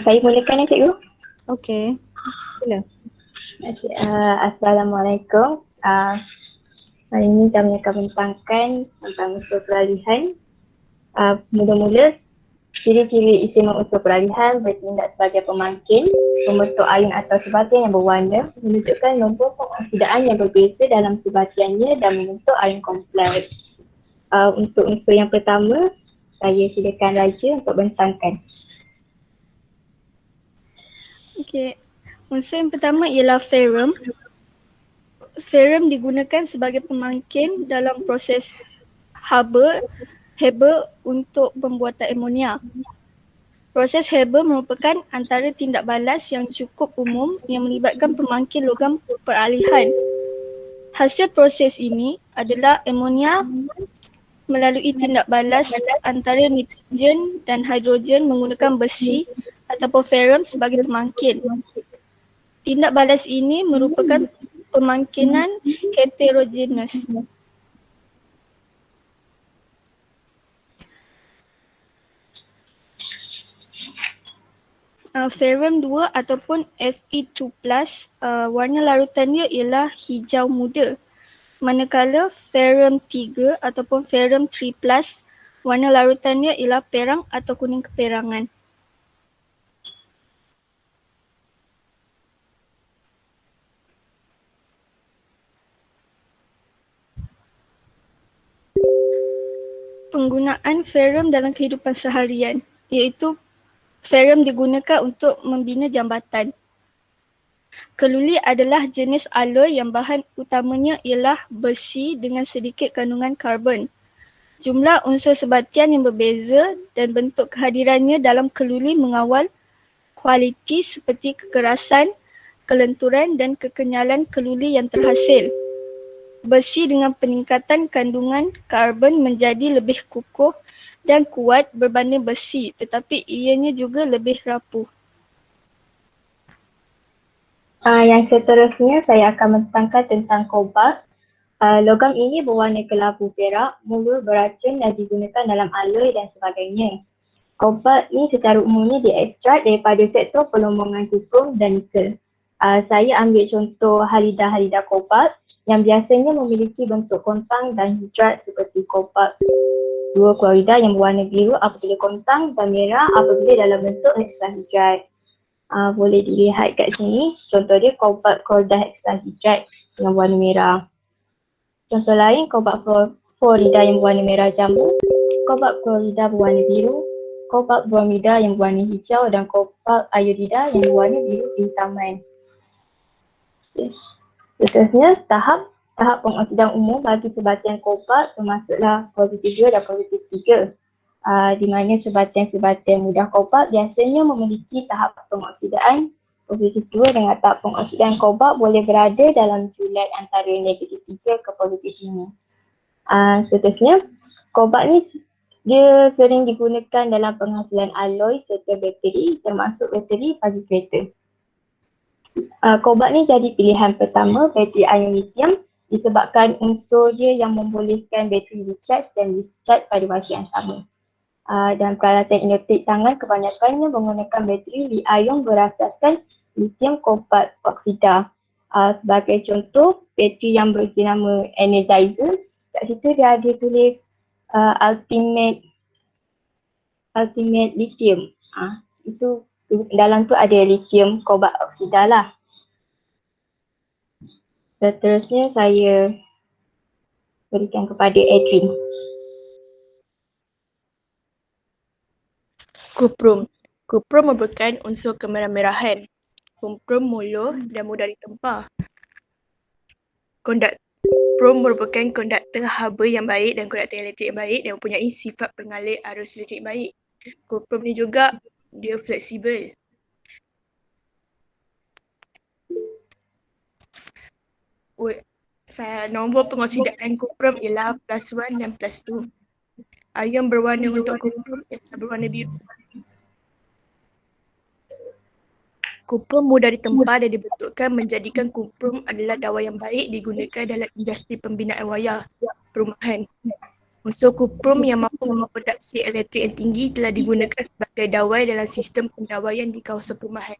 Saya mulakan ya cikgu. Okey, sila. Okay, Assalamualaikum. Hari ini kami akan membentangkan tentang unsur peralihan. Mula-mula, ciri-ciri istimewa unsur peralihan bertindak sebagai pemangkin, membentuk ayun atau sebatian yang berwarna, menunjukkan nombor pengoksidaan yang berbeza dalam sebatiannya dan membentuk ayun kompleks. Untuk unsur yang pertama, saya silakan Raja untuk bentangkan. Okey. Unsur yang pertama ialah ferrum. Ferrum digunakan sebagai pemangkin dalam proses Haber untuk pembuatan amonia. Proses Haber merupakan antara tindak balas yang cukup umum yang melibatkan pemangkin logam peralihan. Hasil proses ini adalah amonia melalui tindak balas antara nitrogen dan hidrogen menggunakan besi ataupun ferrum sebagai pemangkin. Tindak balas ini merupakan pemangkinan heterogeneous. Ferrum 2 ataupun Fe2+, warna larutannya ialah hijau muda. Manakala ferrum 3 ataupun ferrum 3+, warna larutannya ialah perang atau kuning keperangan. Penggunaan ferrum dalam kehidupan seharian, iaitu ferrum digunakan untuk membina jambatan. Keluli adalah jenis alloy yang bahan utamanya ialah besi dengan sedikit kandungan karbon. Jumlah unsur sebatian yang berbeza dan bentuk kehadirannya dalam keluli mengawal kualiti seperti kekerasan, kelenturan dan kekenyalan keluli yang terhasil. Besi dengan peningkatan kandungan karbon menjadi lebih kukuh dan kuat berbanding besi, tetapi ianya juga lebih rapuh. Yang seterusnya saya akan membentangkan tentang kobalt. Logam ini berwarna kelabu perak, mula beracun dan digunakan dalam alloy dan sebagainya. Kobalt ni secara umumnya diekstrak daripada sektor pelombongan kuprum dan nikel. Saya ambil contoh halida-halida kobalt yang biasanya memiliki bentuk kontang dan hidrat seperti kobalt 2 klorida yang berwarna biru apabila kontang dan merah apabila dalam bentuk heksahidrat. Boleh dilihat kat sini, contoh dia kobalt klorida heksahidrat yang berwarna merah. Contoh lain, kobalt fluorida yang berwarna merah jambu, kobalt klorida berwarna biru, kobalt bromida yang berwarna hijau dan kobalt iodida yang berwarna biru kehitaman. Seterusnya, tahap pengoksidan umum bagi sebatian kobalt termasuklah positif 2 dan positif 3. Di mana sebatian-sebatian mudah kobalt biasanya memiliki tahap pengoksidaan positif 2 dengan tahap pengoksidaan kobalt boleh berada dalam julat antara negatif 3 ke positif 5. Seterusnya, kobalt ni dia sering digunakan dalam penghasilan alloy serta bateri termasuk bateri bagi kereta. Kobalt ni jadi pilihan pertama bateri ion lithium disebabkan unsur dia yang membolehkan bateri recharge dan discharge pada masa yang sama. Dan peralatan elektrik tangan kebanyakannya menggunakan bateri li-ion berasaskan lithium kobalt oksida. Sebagai contoh, bateri yang bernama Energizer, kat situ dia ada tulis ultimate lithium. Itu dalam tu ada lithium kobalt oksida lah. Seterusnya saya berikan kepada Edwin. Kuprum. Kuprum merupakan unsur kemerah-merahan. Kuprum muluh dan mudah ditempah. Kuprum merupakan konduktor haba yang baik dan konduktor elektrik yang baik dan mempunyai sifat pengalir arus elektrik baik. Kuprum ni juga dia fleksibel. Nombor pengoksidaan kuprum ialah +1 dan +2. Ion berwarna untuk kuprum ialah berwarna biru. Kuprum mudah ditempah dan dibentukkan menjadikan kuprum adalah dawa yang baik digunakan dalam industri pembinaan wayar perumahan Unsur kuprum yang mampu memproduksi elektrik yang tinggi telah digunakan sebagai dawai dalam sistem pendawaian di kawasan perumahan.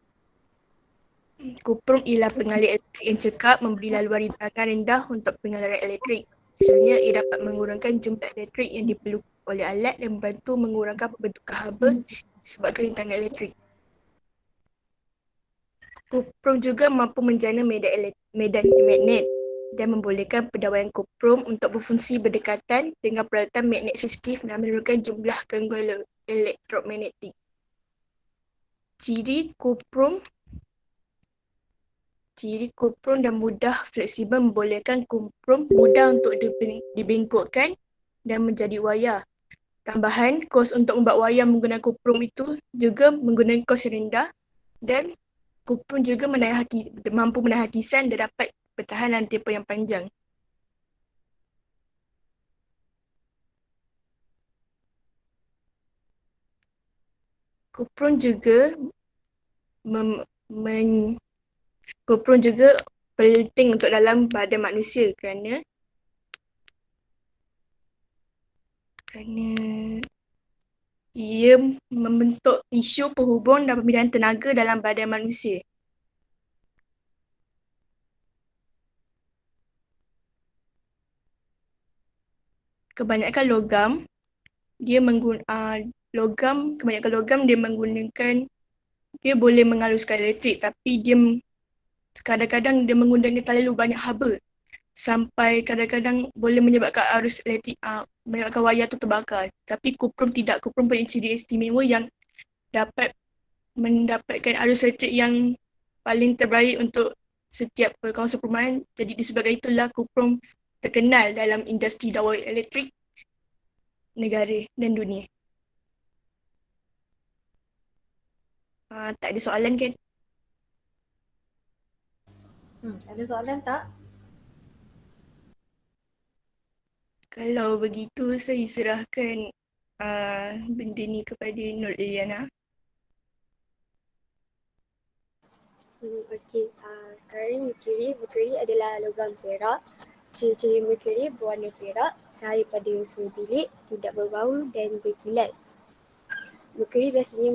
Kuprum ialah pengalir elektrik yang cekap, memberi laluan rintangan rendah untuk pengaliran elektrik. Hasilnya, ia dapat mengurangkan jumlah elektrik yang diperlukan oleh alat dan membantu mengurangkan pembentukan haba disebabkan rintangan elektrik. Kuprum juga mampu menjana medan magnet dan membolehkan pendawaian kuprum untuk berfungsi berdekatan dengan peralatan magnet sensitif dan menurunkan jumlah gangguan elektromagnetik. Ciri kuprum dan mudah fleksibel membolehkan kuprum mudah untuk dibengkokkan dan menjadi wayar. Tambahan, kos untuk membuat wayar menggunakan kuprum itu juga menggunakan kos yang rendah dan kuprum juga mampu menahan hatisan dan dapat bertahan dalam tempoh yang panjang. Kuprum juga penting untuk dalam badan manusia kerana ia membentuk tisu penghubung dan pemindahan tenaga dalam badan manusia. Kebanyakan logam dia boleh menghaluskan elektrik, tapi kadang-kadang dia menggunakan terlalu banyak haba sampai kadang-kadang boleh menyebabkan arus elektrik, menyebabkan wayar tu terbakar. Tapi kuprum tidak. Kuprum punya ciri istimewa yang dapat mendapatkan arus elektrik yang paling terbaik untuk setiap kawasan perumahan. Jadi disebabkan itulah kuprum terkenal dalam industri dawai elektrik negara dan dunia. Tak ada soalan kan? Ada soalan tak? Kalau begitu, saya serahkan benda ni kepada Nur Iliana. Okey, sekarang merkuri adalah logam perak. Ciri-ciri merkuri berwarna perak, cahaya pada suhu bilik, tidak berbau dan berkilat. Merkuri biasanya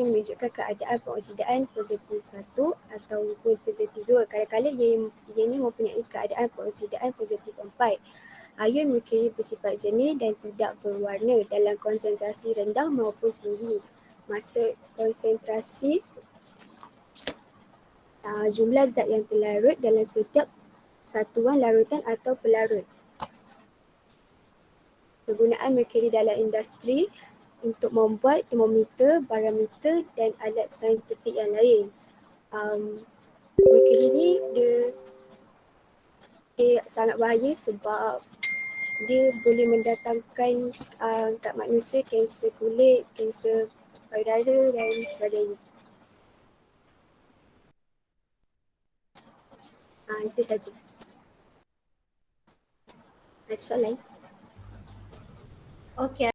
menunjukkan keadaan pengoksidaan positif 1 ataupun positif 2. Kadang-kadang ia ini mempunyai keadaan pengoksidaan positif 4. Ion merkuri bersifat jernih dan tidak berwarna dalam konsentrasi rendah maupun tinggi. Maksud konsentrasi jumlah zat yang terlarut dalam setiap satuan larutan atau pelarut. Penggunaan merkuri dalam industri untuk membuat termometer, barometer dan alat saintifik yang lain. Merkuri ni dia sangat bahaya sebab dia boleh mendatangkan kat manusia kanser kulit, kanser payudara dan sebagainya. Itu saja. Ada soalan? Okey.